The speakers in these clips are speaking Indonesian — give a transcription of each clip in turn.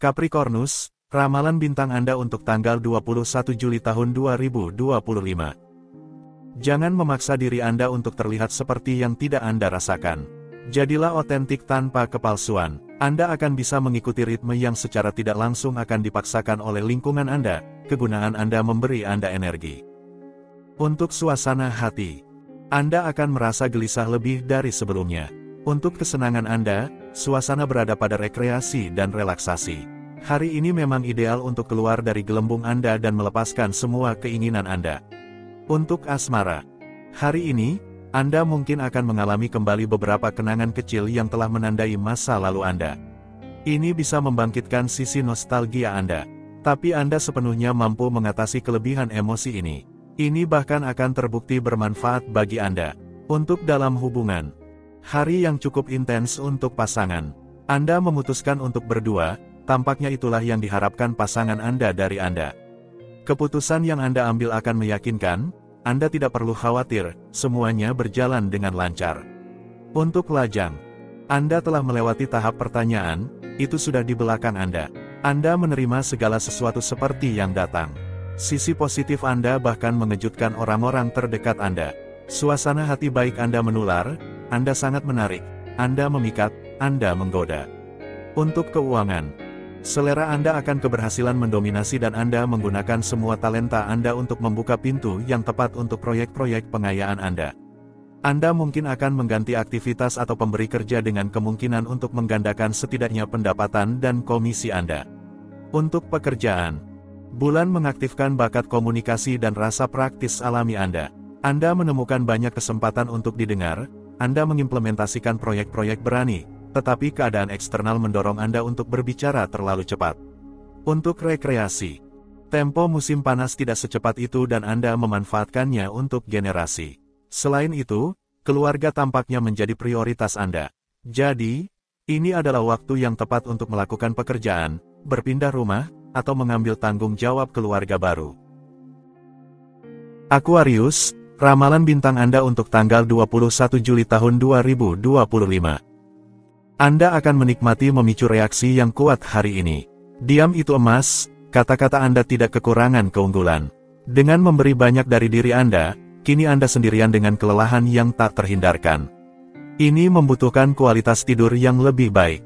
Capricornus, ramalan bintang Anda untuk tanggal 21 Juli tahun 2025. Jangan memaksa diri Anda untuk terlihat seperti yang tidak Anda rasakan. Jadilah otentik tanpa kepalsuan. Anda akan bisa mengikuti ritme yang secara tidak langsung akan dipaksakan oleh lingkungan Anda. Kegunaan Anda memberi Anda energi. Untuk suasana hati, Anda akan merasa gelisah lebih dari sebelumnya. Untuk kesenangan Anda, suasana berada pada rekreasi dan relaksasi. Hari ini memang ideal untuk keluar dari gelembung Anda dan melepaskan semua keinginan Anda. Untuk asmara, hari ini, Anda mungkin akan mengalami kembali beberapa kenangan kecil yang telah menandai masa lalu Anda. Ini bisa membangkitkan sisi nostalgia Anda. Tapi Anda sepenuhnya mampu mengatasi kelebihan emosi ini. Ini bahkan akan terbukti bermanfaat bagi Anda. Untuk dalam hubungan, hari yang cukup intens untuk pasangan. Anda memutuskan untuk berdua, tampaknya itulah yang diharapkan pasangan Anda dari Anda. Keputusan yang Anda ambil akan meyakinkan, Anda tidak perlu khawatir, semuanya berjalan dengan lancar. Untuk lajang, Anda telah melewati tahap pertanyaan, itu sudah di belakang Anda. Anda menerima segala sesuatu seperti yang datang. Sisi positif Anda bahkan mengejutkan orang-orang terdekat Anda. Suasana hati baik Anda menular, Anda sangat menarik, Anda memikat, Anda menggoda. Untuk keuangan, selera Anda akan keberhasilan mendominasi dan Anda menggunakan semua talenta Anda untuk membuka pintu yang tepat untuk proyek-proyek pengayaan Anda. Anda mungkin akan mengganti aktivitas atau pemberi kerja dengan kemungkinan untuk menggandakan setidaknya pendapatan dan komisi Anda. Untuk pekerjaan, bulan mengaktifkan bakat komunikasi dan rasa praktis alami Anda. Anda menemukan banyak kesempatan untuk didengar, Anda mengimplementasikan proyek-proyek berani, tetapi keadaan eksternal mendorong Anda untuk berbicara terlalu cepat. Untuk rekreasi, tempo musim panas tidak secepat itu dan Anda memanfaatkannya untuk generasi. Selain itu, keluarga tampaknya menjadi prioritas Anda. Jadi, ini adalah waktu yang tepat untuk melakukan pekerjaan, berpindah rumah, atau mengambil tanggung jawab keluarga baru. Aquarius, ramalan bintang Anda untuk tanggal 21 Juli tahun 2025. Anda akan menikmati memicu reaksi yang kuat hari ini. Diam itu emas, kata-kata Anda tidak kekurangan keunggulan. Dengan memberi banyak dari diri Anda, kini Anda sendirian dengan kelelahan yang tak terhindarkan. Ini membutuhkan kualitas tidur yang lebih baik.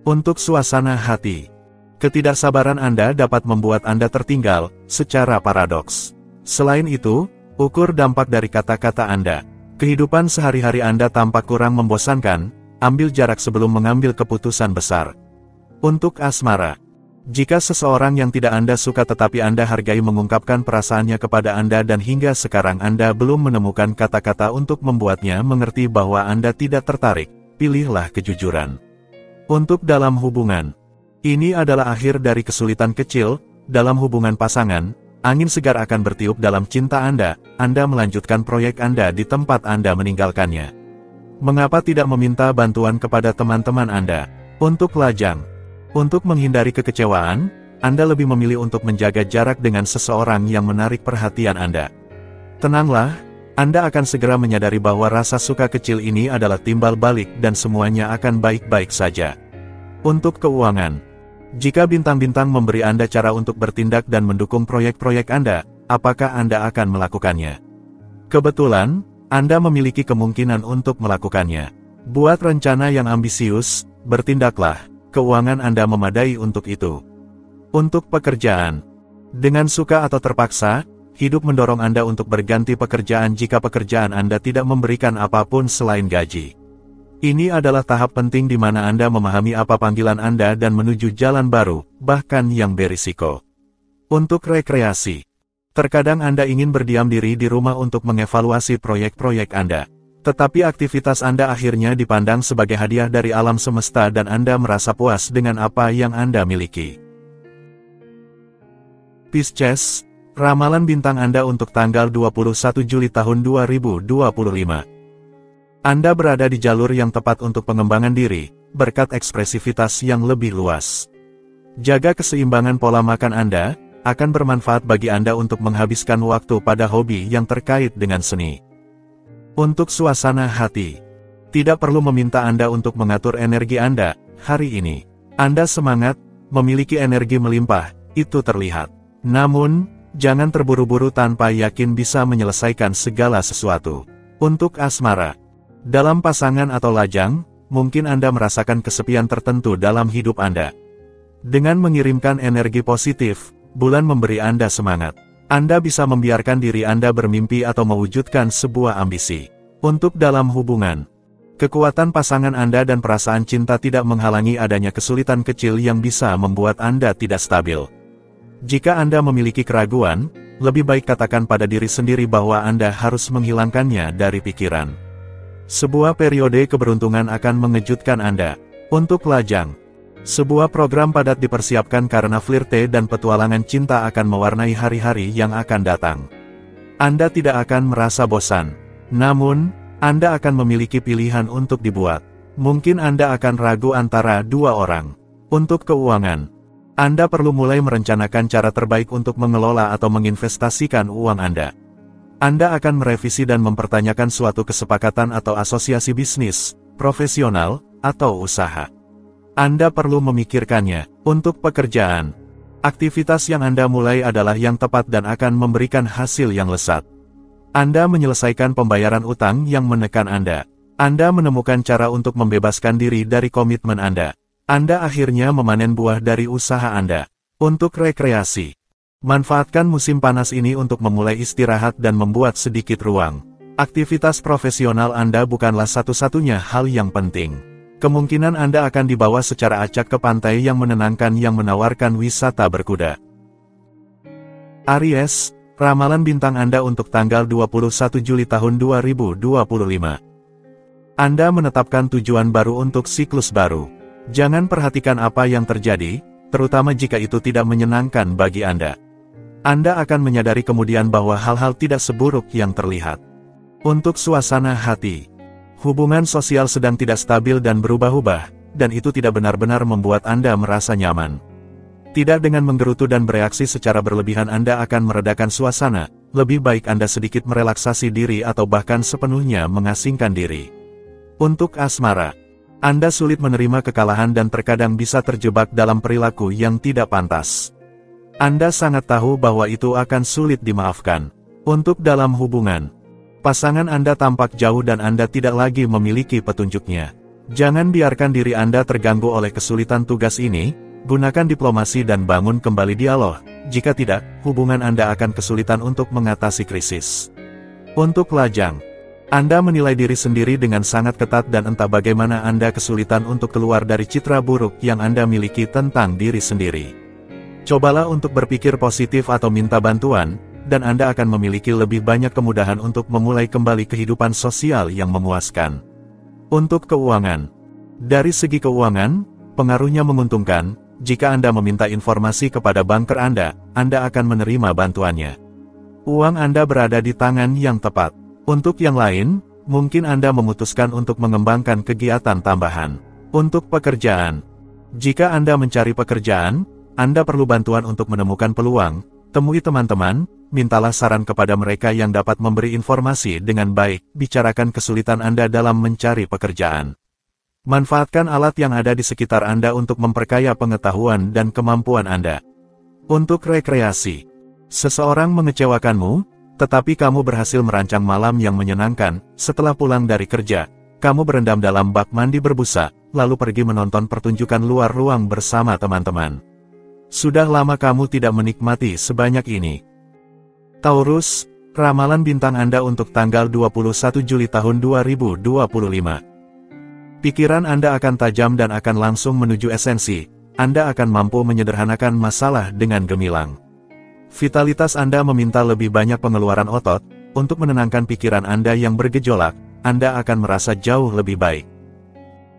Untuk suasana hati, ketidaksabaran Anda dapat membuat Anda tertinggal, secara paradoks. Selain itu, ukur dampak dari kata-kata Anda. Kehidupan sehari-hari Anda tampak kurang membosankan, ambil jarak sebelum mengambil keputusan besar. Untuk asmara, jika seseorang yang tidak Anda suka tetapi Anda hargai mengungkapkan perasaannya kepada Anda dan hingga sekarang Anda belum menemukan kata-kata untuk membuatnya mengerti bahwa Anda tidak tertarik, pilihlah kejujuran. Untuk dalam hubungan, ini adalah akhir dari kesulitan kecil, dalam hubungan pasangan, angin segar akan bertiup dalam cinta Anda melanjutkan proyek Anda di tempat Anda meninggalkannya. Mengapa tidak meminta bantuan kepada teman-teman Anda? Untuk lajang, untuk menghindari kekecewaan, Anda lebih memilih untuk menjaga jarak dengan seseorang yang menarik perhatian Anda. Tenanglah, Anda akan segera menyadari bahwa rasa suka kecil ini adalah timbal balik dan semuanya akan baik-baik saja. Untuk keuangan, jika bintang-bintang memberi Anda cara untuk bertindak dan mendukung proyek-proyek Anda, apakah Anda akan melakukannya? Kebetulan, Anda memiliki kemungkinan untuk melakukannya. Buat rencana yang ambisius, bertindaklah. Keuangan Anda memadai untuk itu. Untuk pekerjaan, dengan suka atau terpaksa, hidup mendorong Anda untuk berganti pekerjaan jika pekerjaan Anda tidak memberikan apapun selain gaji. Ini adalah tahap penting di mana Anda memahami apa panggilan Anda dan menuju jalan baru, bahkan yang berisiko. Untuk rekreasi, terkadang Anda ingin berdiam diri di rumah untuk mengevaluasi proyek-proyek Anda. Tetapi aktivitas Anda akhirnya dipandang sebagai hadiah dari alam semesta dan Anda merasa puas dengan apa yang Anda miliki. Pisces, ramalan bintang Anda untuk tanggal 21 Juli tahun 2025. Anda berada di jalur yang tepat untuk pengembangan diri, berkat ekspresivitas yang lebih luas. Jaga keseimbangan pola makan Anda, akan bermanfaat bagi Anda untuk menghabiskan waktu pada hobi yang terkait dengan seni. Untuk suasana hati, tidak perlu meminta Anda untuk mengatur energi Anda hari ini. Anda semangat, memiliki energi melimpah, itu terlihat. Namun, jangan terburu-buru tanpa yakin bisa menyelesaikan segala sesuatu. Untuk asmara, dalam pasangan atau lajang, mungkin Anda merasakan kesepian tertentu dalam hidup Anda. Dengan mengirimkan energi positif, bulan memberi Anda semangat. Anda bisa membiarkan diri Anda bermimpi atau mewujudkan sebuah ambisi. Untuk dalam hubungan, kekuatan pasangan Anda dan perasaan cinta tidak menghalangi adanya kesulitan kecil yang bisa membuat Anda tidak stabil. Jika Anda memiliki keraguan, lebih baik katakan pada diri sendiri bahwa Anda harus menghilangkannya dari pikiran. Sebuah periode keberuntungan akan mengejutkan Anda. Untuk lajang, sebuah program padat dipersiapkan karena flirte dan petualangan cinta akan mewarnai hari-hari yang akan datang. Anda tidak akan merasa bosan. Namun, Anda akan memiliki pilihan untuk dibuat. Mungkin Anda akan ragu antara dua orang. Untuk keuangan, Anda perlu mulai merencanakan cara terbaik untuk mengelola atau menginvestasikan uang Anda. Anda akan merevisi dan mempertanyakan suatu kesepakatan atau asosiasi bisnis, profesional, atau usaha. Anda perlu memikirkannya. Untuk pekerjaan, aktivitas yang Anda mulai adalah yang tepat dan akan memberikan hasil yang lesat. Anda menyelesaikan pembayaran utang yang menekan Anda. Anda menemukan cara untuk membebaskan diri dari komitmen Anda. Anda akhirnya memanen buah dari usaha Anda. Untuk rekreasi, manfaatkan musim panas ini untuk memulai istirahat dan membuat sedikit ruang. Aktivitas profesional Anda bukanlah satu-satunya hal yang penting. Kemungkinan Anda akan dibawa secara acak ke pantai yang menenangkan yang menawarkan wisata berkuda. Aries, ramalan bintang Anda untuk tanggal 21 Juli tahun 2025. Anda menetapkan tujuan baru untuk siklus baru. Jangan perhatikan apa yang terjadi, terutama jika itu tidak menyenangkan bagi Anda. Anda akan menyadari kemudian bahwa hal-hal tidak seburuk yang terlihat. Untuk suasana hati, hubungan sosial sedang tidak stabil dan berubah-ubah, dan itu tidak benar-benar membuat Anda merasa nyaman. Tidak dengan menggerutu dan bereaksi secara berlebihan Anda akan meredakan suasana, lebih baik Anda sedikit merelaksasi diri atau bahkan sepenuhnya mengasingkan diri. Untuk asmara, Anda sulit menerima kekalahan dan terkadang bisa terjebak dalam perilaku yang tidak pantas. Anda sangat tahu bahwa itu akan sulit dimaafkan. Untuk dalam hubungan, pasangan Anda tampak jauh dan Anda tidak lagi memiliki petunjuknya. Jangan biarkan diri Anda terganggu oleh kesulitan tugas ini, gunakan diplomasi dan bangun kembali dialog. Jika tidak, hubungan Anda akan kesulitan untuk mengatasi krisis. Untuk lajang, Anda menilai diri sendiri dengan sangat ketat dan entah bagaimana Anda kesulitan untuk keluar dari citra buruk yang Anda miliki tentang diri sendiri. Cobalah untuk berpikir positif atau minta bantuan, dan Anda akan memiliki lebih banyak kemudahan untuk memulai kembali kehidupan sosial yang memuaskan. Untuk keuangan, dari segi keuangan, pengaruhnya menguntungkan. Jika Anda meminta informasi kepada banker Anda akan menerima bantuannya. Uang Anda berada di tangan yang tepat. Untuk yang lain, mungkin Anda memutuskan untuk mengembangkan kegiatan tambahan. Untuk pekerjaan, jika Anda mencari pekerjaan, Anda perlu bantuan untuk menemukan peluang. Temui teman-teman, mintalah saran kepada mereka yang dapat memberi informasi dengan baik, bicarakan kesulitan Anda dalam mencari pekerjaan. Manfaatkan alat yang ada di sekitar Anda untuk memperkaya pengetahuan dan kemampuan Anda. Untuk rekreasi, seseorang mengecewakanmu, tetapi kamu berhasil merancang malam yang menyenangkan. Setelah pulang dari kerja, kamu berendam dalam bak mandi berbusa, lalu pergi menonton pertunjukan luar ruang bersama teman-teman. Sudah lama kamu tidak menikmati sebanyak ini. Taurus, ramalan bintang Anda untuk tanggal 21 Juli tahun 2025. Pikiran Anda akan tajam dan akan langsung menuju esensi. Anda akan mampu menyederhanakan masalah dengan gemilang. Vitalitas Anda meminta lebih banyak pengeluaran otot. Untuk menenangkan pikiran Anda yang bergejolak, Anda akan merasa jauh lebih baik.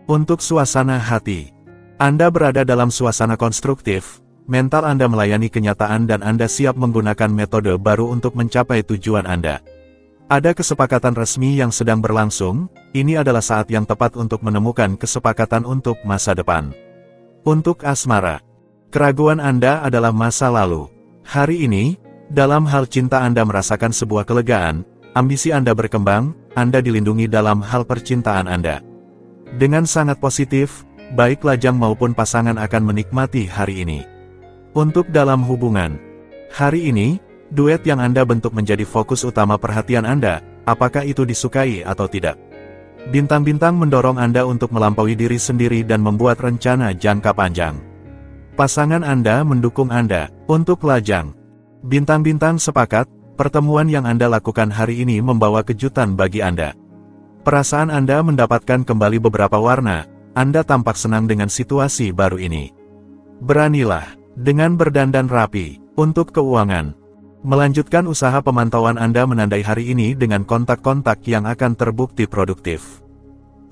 Untuk suasana hati, Anda berada dalam suasana konstruktif. Mental Anda melayani kenyataan dan Anda siap menggunakan metode baru untuk mencapai tujuan Anda. Ada kesepakatan resmi yang sedang berlangsung, ini adalah saat yang tepat untuk menemukan kesepakatan untuk masa depan. Untuk asmara, keraguan Anda adalah masa lalu. Hari ini, dalam hal cinta Anda merasakan sebuah kelegaan, ambisi Anda berkembang, Anda dilindungi dalam hal percintaan Anda. Dengan sangat positif, baik lajang maupun pasangan akan menikmati hari ini. Untuk dalam hubungan, hari ini, duet yang Anda bentuk menjadi fokus utama perhatian Anda, apakah itu disukai atau tidak. Bintang-bintang mendorong Anda untuk melampaui diri sendiri dan membuat rencana jangka panjang. Pasangan Anda mendukung Anda. Untuk lajang, bintang-bintang sepakat, pertemuan yang Anda lakukan hari ini membawa kejutan bagi Anda. Perasaan Anda mendapatkan kembali beberapa warna, Anda tampak senang dengan situasi baru ini. Beranilah, dengan berdandan rapi. Untuk keuangan, melanjutkan usaha pemantauan Anda menandai hari ini dengan kontak-kontak yang akan terbukti produktif.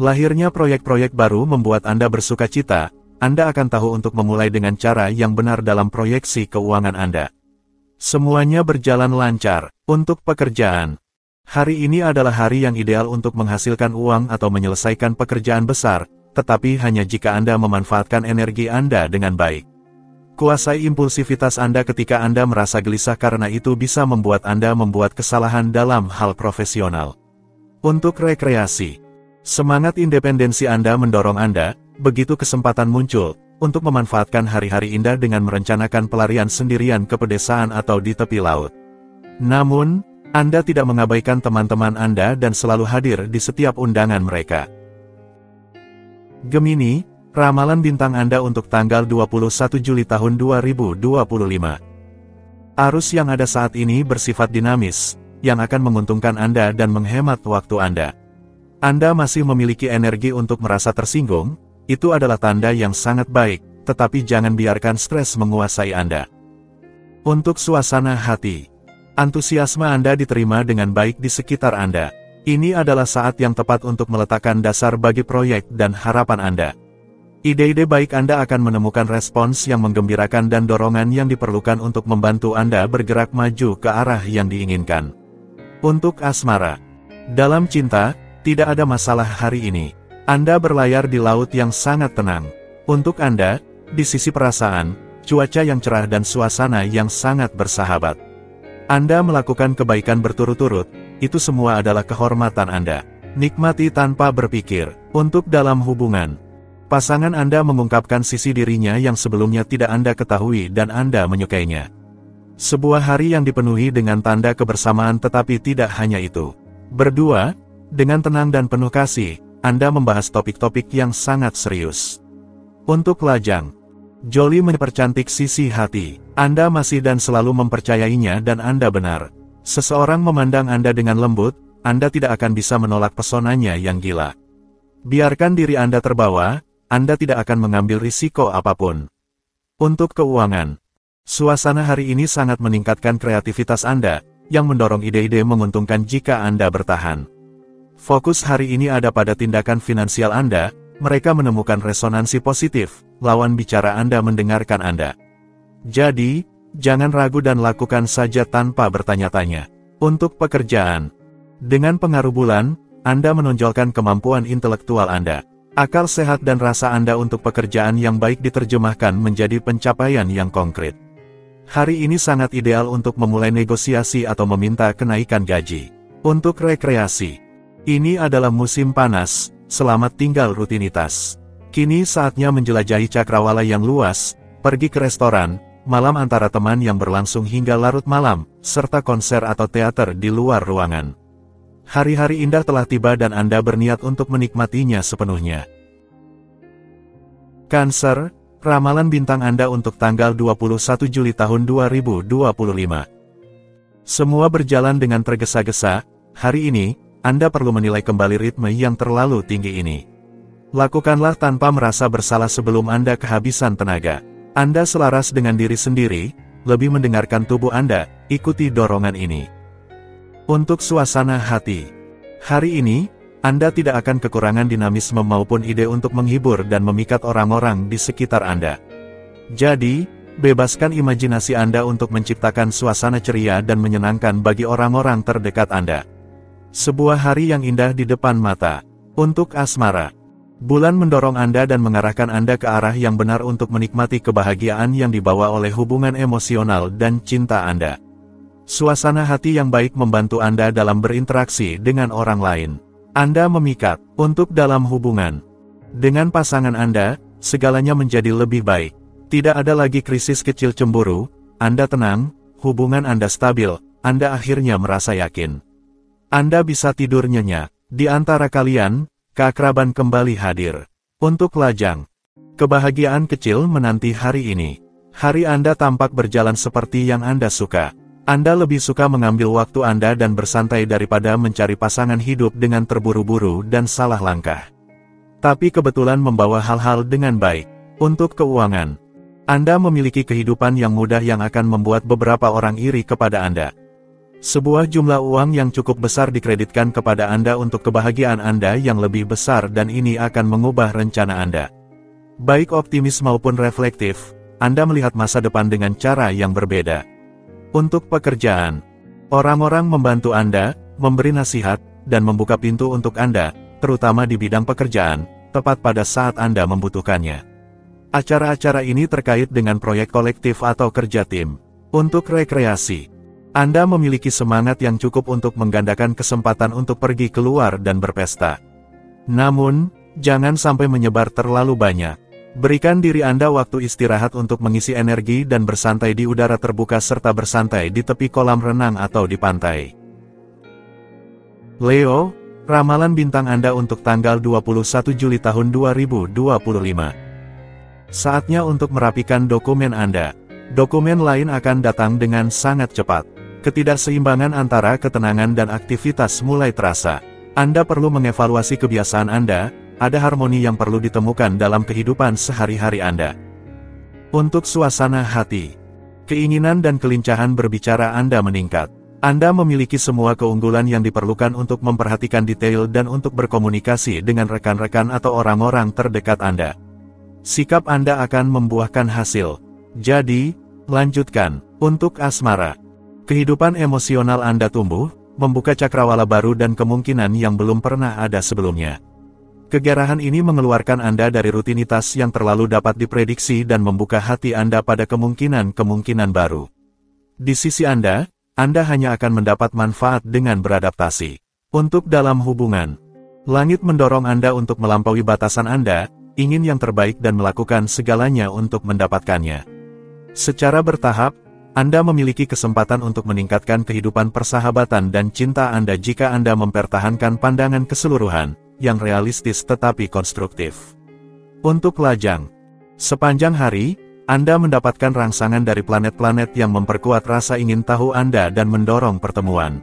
Lahirnya proyek-proyek baru membuat Anda bersuka cita, Anda akan tahu untuk memulai dengan cara yang benar dalam proyeksi keuangan Anda. Semuanya berjalan lancar. Untuk pekerjaan, hari ini adalah hari yang ideal untuk menghasilkan uang atau menyelesaikan pekerjaan besar, tetapi hanya jika Anda memanfaatkan energi Anda dengan baik. Kuasai impulsivitas Anda ketika Anda merasa gelisah karena itu bisa membuat Anda membuat kesalahan dalam hal profesional. Untuk rekreasi, semangat independensi Anda mendorong Anda, begitu kesempatan muncul, untuk memanfaatkan hari-hari indah dengan merencanakan pelarian sendirian ke pedesaan atau di tepi laut. Namun, Anda tidak mengabaikan teman-teman Anda dan selalu hadir di setiap undangan mereka. Gemini, ramalan bintang Anda untuk tanggal 21 Juli tahun 2025. Arus yang ada saat ini bersifat dinamis, yang akan menguntungkan Anda dan menghemat waktu Anda. Anda masih memiliki energi untuk merasa tersinggung, itu adalah tanda yang sangat baik, tetapi jangan biarkan stres menguasai Anda. Untuk suasana hati, antusiasme Anda diterima dengan baik di sekitar Anda. Ini adalah saat yang tepat untuk meletakkan dasar bagi proyek dan harapan Anda. Ide-ide baik Anda akan menemukan respons yang menggembirakan dan dorongan yang diperlukan untuk membantu Anda bergerak maju ke arah yang diinginkan. Untuk asmara, dalam cinta, tidak ada masalah hari ini. Anda berlayar di laut yang sangat tenang. Untuk Anda, di sisi perasaan, cuaca yang cerah dan suasana yang sangat bersahabat. Anda melakukan kebaikan berturut-turut, itu semua adalah kehormatan Anda. Nikmati tanpa berpikir. Untuk dalam hubungan, pasangan Anda mengungkapkan sisi dirinya yang sebelumnya tidak Anda ketahui dan Anda menyukainya. Sebuah hari yang dipenuhi dengan tanda kebersamaan tetapi tidak hanya itu. Berdua, dengan tenang dan penuh kasih, Anda membahas topik-topik yang sangat serius. Untuk lajang, Jolie mempercantik sisi hati. Anda masih dan selalu mempercayainya dan Anda benar. Seseorang memandang Anda dengan lembut, Anda tidak akan bisa menolak pesonanya yang gila. Biarkan diri Anda terbawa, Anda tidak akan mengambil risiko apapun. Untuk keuangan, suasana hari ini sangat meningkatkan kreativitas Anda, yang mendorong ide-ide menguntungkan jika Anda bertahan. Fokus hari ini ada pada tindakan finansial Anda, mereka menemukan resonansi positif, lawan bicara Anda mendengarkan Anda. Jadi, jangan ragu dan lakukan saja tanpa bertanya-tanya. Untuk pekerjaan, dengan pengaruh bulan, Anda menonjolkan kemampuan intelektual Anda. Akal sehat dan rasa Anda untuk pekerjaan yang baik diterjemahkan menjadi pencapaian yang konkret. Hari ini sangat ideal untuk memulai negosiasi atau meminta kenaikan gaji. Untuk rekreasi, ini adalah musim panas, selamat tinggal rutinitas. Kini saatnya menjelajahi cakrawala yang luas, pergi ke restoran, malam antara teman yang berlangsung hingga larut malam, serta konser atau teater di luar ruangan. Hari-hari indah telah tiba dan Anda berniat untuk menikmatinya sepenuhnya. Cancer, ramalan bintang Anda untuk tanggal 21 Juli tahun 2025. Semua berjalan dengan tergesa-gesa, hari ini, Anda perlu menilai kembali ritme yang terlalu tinggi ini. Lakukanlah tanpa merasa bersalah sebelum Anda kehabisan tenaga. Anda selaras dengan diri sendiri, lebih mendengarkan tubuh Anda, ikuti dorongan ini. Untuk suasana hati, hari ini, Anda tidak akan kekurangan dinamisme maupun ide untuk menghibur dan memikat orang-orang di sekitar Anda. Jadi, bebaskan imajinasi Anda untuk menciptakan suasana ceria dan menyenangkan bagi orang-orang terdekat Anda. Sebuah hari yang indah di depan mata. Untuk asmara, bulan mendorong Anda dan mengarahkan Anda ke arah yang benar untuk menikmati kebahagiaan yang dibawa oleh hubungan emosional dan cinta Anda. Suasana hati yang baik membantu Anda dalam berinteraksi dengan orang lain. Anda memikat. Untuk dalam hubungan, dengan pasangan Anda, segalanya menjadi lebih baik. Tidak ada lagi krisis kecil cemburu, Anda tenang, hubungan Anda stabil, Anda akhirnya merasa yakin. Anda bisa tidur nyenyak. Di antara kalian, keakraban kembali hadir. Untuk lajang, kebahagiaan kecil menanti hari ini. Hari Anda tampak berjalan seperti yang Anda suka. Anda lebih suka mengambil waktu Anda dan bersantai daripada mencari pasangan hidup dengan terburu-buru dan salah langkah. Tapi kebetulan membawa hal-hal dengan baik. Untuk keuangan, Anda memiliki kehidupan yang mudah yang akan membuat beberapa orang iri kepada Anda. Sebuah jumlah uang yang cukup besar dikreditkan kepada Anda untuk kebahagiaan Anda yang lebih besar dan ini akan mengubah rencana Anda. Baik optimis maupun reflektif, Anda melihat masa depan dengan cara yang berbeda. Untuk pekerjaan, orang-orang membantu Anda, memberi nasihat, dan membuka pintu untuk Anda, terutama di bidang pekerjaan, tepat pada saat Anda membutuhkannya. Acara-acara ini terkait dengan proyek kolektif atau kerja tim. Untuk rekreasi, Anda memiliki semangat yang cukup untuk menggandakan kesempatan untuk pergi keluar dan berpesta. Namun, jangan sampai menyebar terlalu banyak. Berikan diri Anda waktu istirahat untuk mengisi energi dan bersantai di udara terbuka serta bersantai di tepi kolam renang atau di pantai. Leo, ramalan bintang Anda untuk tanggal 21 Juli tahun 2025. Saatnya untuk merapikan dokumen Anda. Dokumen lain akan datang dengan sangat cepat. Ketidakseimbangan antara ketenangan dan aktivitas mulai terasa. Anda perlu mengevaluasi kebiasaan Anda. Ada harmoni yang perlu ditemukan dalam kehidupan sehari-hari Anda. Untuk suasana hati, keinginan dan kelincahan berbicara Anda meningkat. Anda memiliki semua keunggulan yang diperlukan untuk memperhatikan detail dan untuk berkomunikasi dengan rekan-rekan atau orang-orang terdekat Anda. Sikap Anda akan membuahkan hasil. Jadi, lanjutkan. Untuk asmara, kehidupan emosional Anda tumbuh, membuka cakrawala baru dan kemungkinan yang belum pernah ada sebelumnya. Kegerahan ini mengeluarkan Anda dari rutinitas yang terlalu dapat diprediksi dan membuka hati Anda pada kemungkinan-kemungkinan baru. Di sisi Anda hanya akan mendapat manfaat dengan beradaptasi. Untuk dalam hubungan, langit mendorong Anda untuk melampaui batasan Anda, ingin yang terbaik dan melakukan segalanya untuk mendapatkannya. Secara bertahap, Anda memiliki kesempatan untuk meningkatkan kehidupan persahabatan dan cinta Anda jika Anda mempertahankan pandangan keseluruhan yang realistis tetapi konstruktif. Untuk lajang, sepanjang hari, Anda mendapatkan rangsangan dari planet-planet yang memperkuat rasa ingin tahu Anda dan mendorong pertemuan.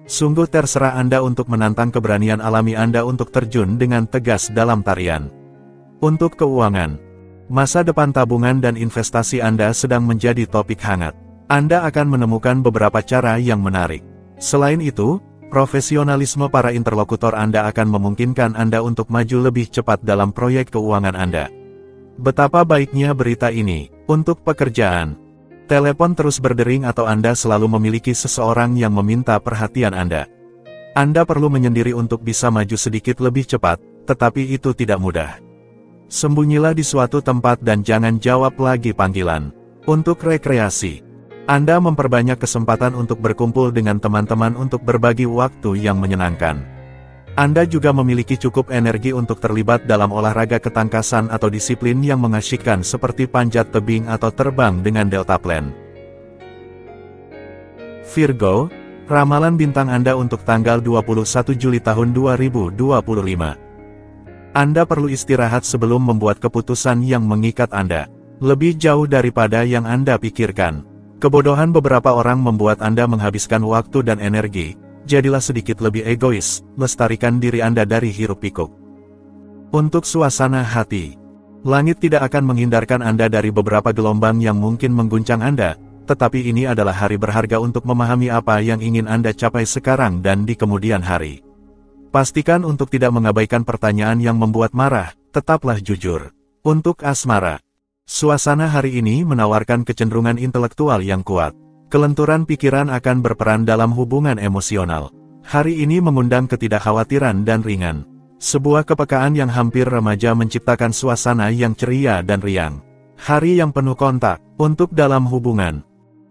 Sungguh terserah Anda untuk menantang keberanian alami Anda untuk terjun dengan tegas dalam tarian. Untuk keuangan, masa depan tabungan dan investasi Anda sedang menjadi topik hangat. Anda akan menemukan beberapa cara yang menarik. Selain itu, profesionalisme para interlokutor Anda akan memungkinkan Anda untuk maju lebih cepat dalam proyek keuangan Anda. Betapa baiknya berita ini. Untuk pekerjaan, telepon terus berdering atau Anda selalu memiliki seseorang yang meminta perhatian Anda. Anda perlu menyendiri untuk bisa maju sedikit lebih cepat, tetapi itu tidak mudah. Sembunyilah di suatu tempat dan jangan jawab lagi panggilan. Untuk rekreasi, Anda memperbanyak kesempatan untuk berkumpul dengan teman-teman untuk berbagi waktu yang menyenangkan. Anda juga memiliki cukup energi untuk terlibat dalam olahraga ketangkasan atau disiplin yang mengasyikkan seperti panjat tebing atau terbang dengan deltaplane. Virgo, ramalan bintang Anda untuk tanggal 21 Juli tahun 2025. Anda perlu istirahat sebelum membuat keputusan yang mengikat Anda. Lebih jauh daripada yang Anda pikirkan. Kebodohan beberapa orang membuat Anda menghabiskan waktu dan energi. Jadilah sedikit lebih egois, lestarikan diri Anda dari hiruk-pikuk. Untuk suasana hati, langit tidak akan menghindarkan Anda dari beberapa gelombang yang mungkin mengguncang Anda, tetapi ini adalah hari berharga untuk memahami apa yang ingin Anda capai sekarang dan di kemudian hari. Pastikan untuk tidak mengabaikan pertanyaan yang membuat marah, tetaplah jujur. Untuk asmara, suasana hari ini menawarkan kecenderungan intelektual yang kuat. Kelenturan pikiran akan berperan dalam hubungan emosional. Hari ini mengundang ketidakkhawatiran dan ringan. Sebuah kepekaan yang hampir remaja menciptakan suasana yang ceria dan riang. Hari yang penuh kontak. Untuk dalam hubungan,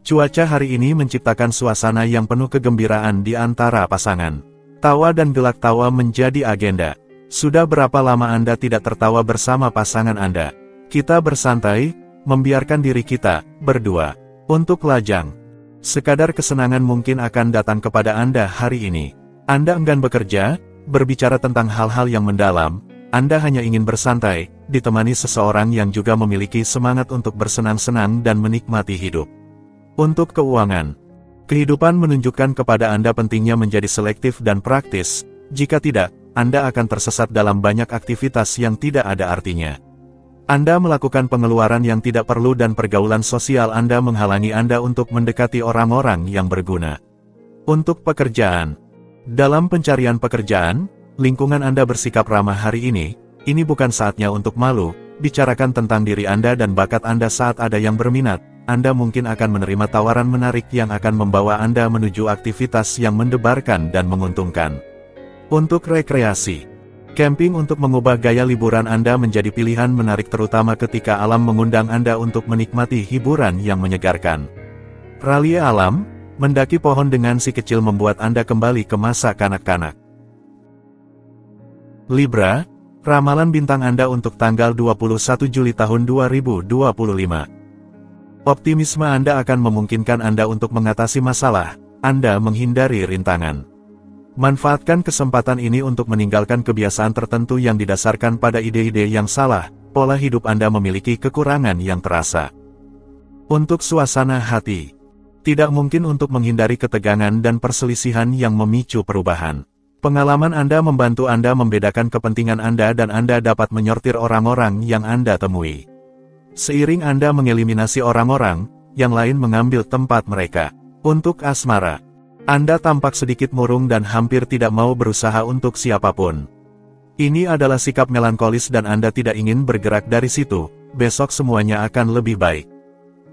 cuaca hari ini menciptakan suasana yang penuh kegembiraan di antara pasangan. Tawa dan gelak tawa menjadi agenda. Sudah berapa lama Anda tidak tertawa bersama pasangan Anda? Kita bersantai, membiarkan diri kita berdua. Untuk lajang, sekadar kesenangan mungkin akan datang kepada Anda hari ini. Anda enggan bekerja, berbicara tentang hal-hal yang mendalam. Anda hanya ingin bersantai, ditemani seseorang yang juga memiliki semangat untuk bersenang-senang dan menikmati hidup. Untuk keuangan, kehidupan menunjukkan kepada Anda pentingnya menjadi selektif dan praktis. Jika tidak, Anda akan tersesat dalam banyak aktivitas yang tidak ada artinya. Anda melakukan pengeluaran yang tidak perlu dan pergaulan sosial Anda menghalangi Anda untuk mendekati orang-orang yang berguna. Untuk pekerjaan, dalam pencarian pekerjaan, lingkungan Anda bersikap ramah hari ini bukan saatnya untuk malu. Bicarakan tentang diri Anda dan bakat Anda saat ada yang berminat. Anda mungkin akan menerima tawaran menarik yang akan membawa Anda menuju aktivitas yang mendebarkan dan menguntungkan. Untuk rekreasi, camping untuk mengubah gaya liburan Anda menjadi pilihan menarik terutama ketika alam mengundang Anda untuk menikmati hiburan yang menyegarkan. Rally alam, mendaki pohon dengan si kecil membuat Anda kembali ke masa kanak-kanak. Libra, ramalan bintang Anda untuk tanggal 21 Juli tahun 2025. Optimisme Anda akan memungkinkan Anda untuk mengatasi masalah, Anda menghindari rintangan. Manfaatkan kesempatan ini untuk meninggalkan kebiasaan tertentu yang didasarkan pada ide-ide yang salah. Pola hidup Anda memiliki kekurangan yang terasa. Untuk suasana hati, tidak mungkin untuk menghindari ketegangan dan perselisihan yang memicu perubahan. Pengalaman Anda membantu Anda membedakan kepentingan Anda dan Anda dapat menyortir orang-orang yang Anda temui. Seiring Anda mengeliminasi orang-orang, yang lain mengambil tempat mereka. Untuk asmara, Anda tampak sedikit murung dan hampir tidak mau berusaha untuk siapapun. Ini adalah sikap melankolis dan Anda tidak ingin bergerak dari situ. Besok semuanya akan lebih baik.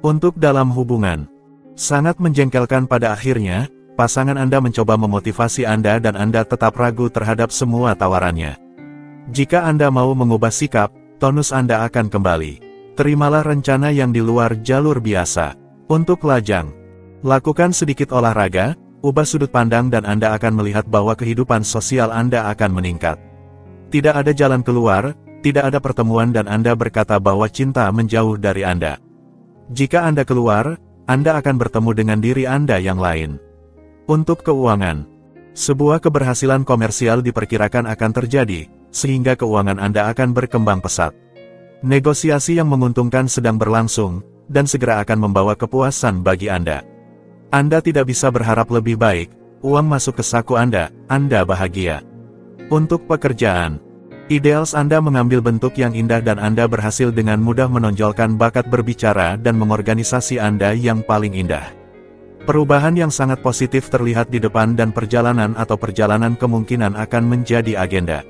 Untuk dalam hubungan, sangat menjengkelkan pada akhirnya, pasangan Anda mencoba memotivasi Anda dan Anda tetap ragu terhadap semua tawarannya. Jika Anda mau mengubah sikap, tonus Anda akan kembali. Terimalah rencana yang di luar jalur biasa. Untuk lajang, lakukan sedikit olahraga, ubah sudut pandang dan Anda akan melihat bahwa kehidupan sosial Anda akan meningkat. Tidak ada jalan keluar, tidak ada pertemuan dan Anda berkata bahwa cinta menjauh dari Anda. Jika Anda keluar, Anda akan bertemu dengan diri Anda yang lain. Untuk keuangan, sebuah keberhasilan komersial diperkirakan akan terjadi, sehingga keuangan Anda akan berkembang pesat. Negosiasi yang menguntungkan sedang berlangsung, dan segera akan membawa kepuasan bagi Anda. Anda tidak bisa berharap lebih baik, uang masuk ke saku Anda bahagia. Untuk pekerjaan, ideals Anda mengambil bentuk yang indah dan Anda berhasil dengan mudah menonjolkan bakat berbicara dan mengorganisasi Anda yang paling indah. Perubahan yang sangat positif terlihat di depan dan perjalanan atau perjalanan kemungkinan akan menjadi agenda.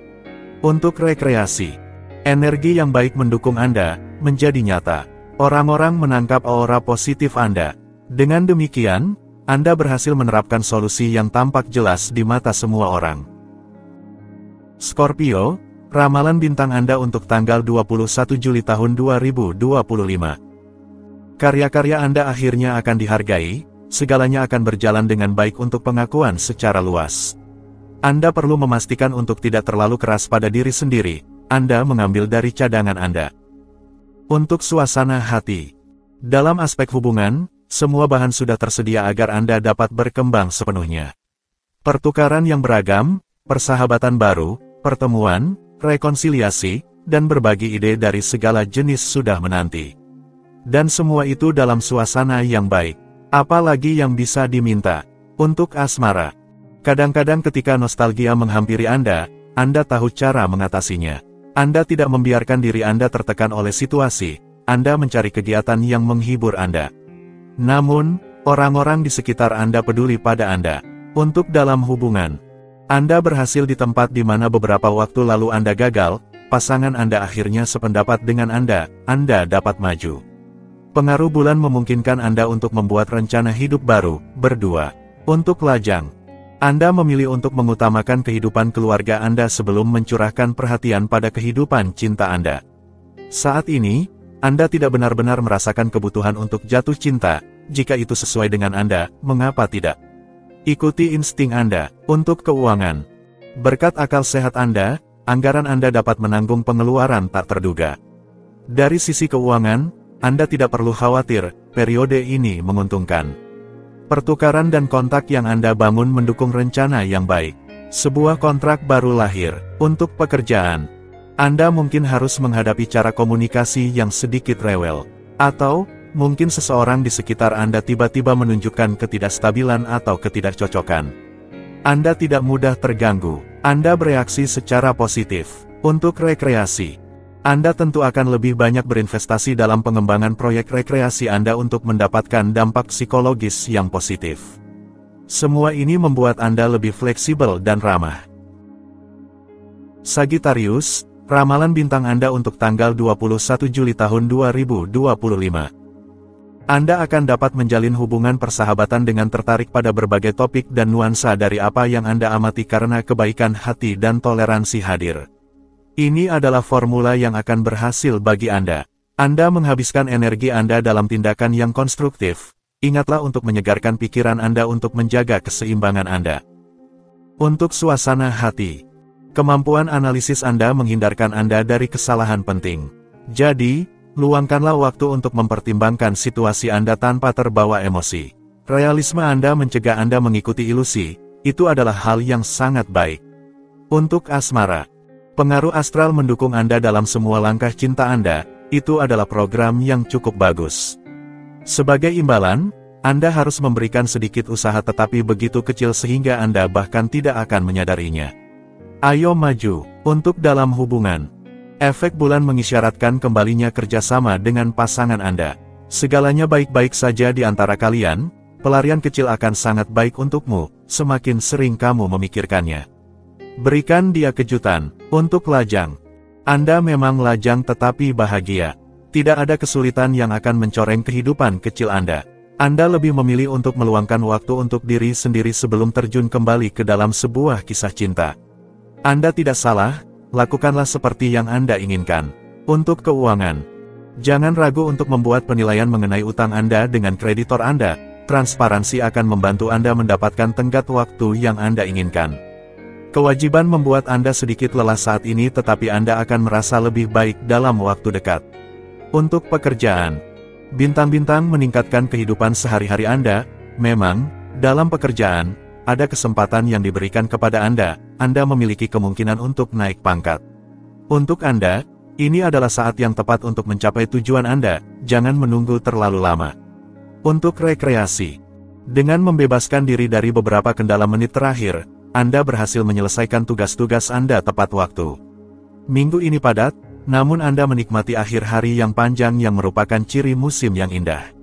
Untuk rekreasi, energi yang baik mendukung Anda, menjadi nyata. Orang-orang menangkap aura positif Anda. Dengan demikian, Anda berhasil menerapkan solusi yang tampak jelas di mata semua orang. Scorpio, ramalan bintang Anda untuk tanggal 21 Juli tahun 2025. Karya-karya Anda akhirnya akan dihargai. Segalanya akan berjalan dengan baik untuk pengakuan secara luas. Anda perlu memastikan untuk tidak terlalu keras pada diri sendiri. Anda mengambil dari cadangan Anda. Untuk suasana hati, dalam aspek hubungan, semua bahan sudah tersedia agar Anda dapat berkembang sepenuhnya. Pertukaran yang beragam, persahabatan baru, pertemuan, rekonsiliasi, dan berbagi ide dari segala jenis sudah menanti. Dan semua itu dalam suasana yang baik. Apalagi yang bisa diminta. Untuk asmara, kadang-kadang ketika nostalgia menghampiri Anda tahu cara mengatasinya. Anda tidak membiarkan diri Anda tertekan oleh situasi, Anda mencari kegiatan yang menghibur Anda. Namun, orang-orang di sekitar Anda peduli pada Anda. Untuk dalam hubungan, Anda berhasil di tempat di mana beberapa waktu lalu Anda gagal, pasangan Anda akhirnya sependapat dengan Anda dapat maju. Pengaruh bulan memungkinkan Anda untuk membuat rencana hidup baru, berdua. Untuk lajang, Anda memilih untuk mengutamakan kehidupan keluarga Anda sebelum mencurahkan perhatian pada kehidupan cinta Anda. Saat ini, Anda tidak benar-benar merasakan kebutuhan untuk jatuh cinta. Jika itu sesuai dengan Anda, mengapa tidak? Ikuti insting Anda. Untuk keuangan, berkat akal sehat Anda anggaran Anda dapat menanggung pengeluaran tak terduga. Dari sisi keuangan, Anda tidak perlu khawatir, periode ini menguntungkan. Pertukaran dan kontak yang Anda bangun mendukung rencana yang baik. Sebuah kontrak baru lahir. Untuk pekerjaan, Anda mungkin harus menghadapi cara komunikasi yang sedikit rewel. Atau, mungkin seseorang di sekitar Anda tiba-tiba menunjukkan ketidakstabilan atau ketidakcocokan. Anda tidak mudah terganggu. Anda bereaksi secara positif. Untuk rekreasi, Anda tentu akan lebih banyak berinvestasi dalam pengembangan proyek rekreasi Anda untuk mendapatkan dampak psikologis yang positif. Semua ini membuat Anda lebih fleksibel dan ramah. Sagittarius, ramalan bintang Anda untuk tanggal 21 Juli tahun 2025. Anda akan dapat menjalin hubungan persahabatan dengan tertarik pada berbagai topik dan nuansa dari apa yang Anda amati karena kebaikan hati dan toleransi hadir. Ini adalah formula yang akan berhasil bagi Anda. Anda menghabiskan energi Anda dalam tindakan yang konstruktif. Ingatlah untuk menyegarkan pikiran Anda untuk menjaga keseimbangan Anda. Untuk suasana hati, kemampuan analisis Anda menghindarkan Anda dari kesalahan penting. Jadi, luangkanlah waktu untuk mempertimbangkan situasi Anda tanpa terbawa emosi. Realisme Anda mencegah Anda mengikuti ilusi, itu adalah hal yang sangat baik. Untuk asmara, pengaruh astral mendukung Anda dalam semua langkah cinta Anda, itu adalah program yang cukup bagus. Sebagai imbalan, Anda harus memberikan sedikit usaha tetapi begitu kecil sehingga Anda bahkan tidak akan menyadarinya. Ayo maju. Untuk dalam hubungan, efek bulan mengisyaratkan kembalinya kerjasama dengan pasangan Anda. Segalanya baik-baik saja di antara kalian, pelarian kecil akan sangat baik untukmu, semakin sering kamu memikirkannya. Berikan dia kejutan. Untuk lajang, Anda memang lajang tetapi bahagia. Tidak ada kesulitan yang akan mencoreng kehidupan kecil Anda. Anda lebih memilih untuk meluangkan waktu untuk diri sendiri sebelum terjun kembali ke dalam sebuah kisah cinta. Anda tidak salah, lakukanlah seperti yang Anda inginkan. Untuk keuangan, jangan ragu untuk membuat penilaian mengenai utang Anda dengan kreditor Anda. Transparansi akan membantu Anda mendapatkan tenggat waktu yang Anda inginkan. Kewajiban membuat Anda sedikit lelah saat ini tetapi Anda akan merasa lebih baik dalam waktu dekat. Untuk pekerjaan, bintang-bintang meningkatkan kehidupan sehari-hari Anda. Memang, dalam pekerjaan, ada kesempatan yang diberikan kepada Anda memiliki kemungkinan untuk naik pangkat. Untuk Anda, ini adalah saat yang tepat untuk mencapai tujuan Anda, jangan menunggu terlalu lama. Untuk rekreasi, dengan membebaskan diri dari beberapa kendala menit terakhir, Anda berhasil menyelesaikan tugas-tugas Anda tepat waktu. Minggu ini padat, namun Anda menikmati akhir hari yang panjang yang merupakan ciri musim yang indah.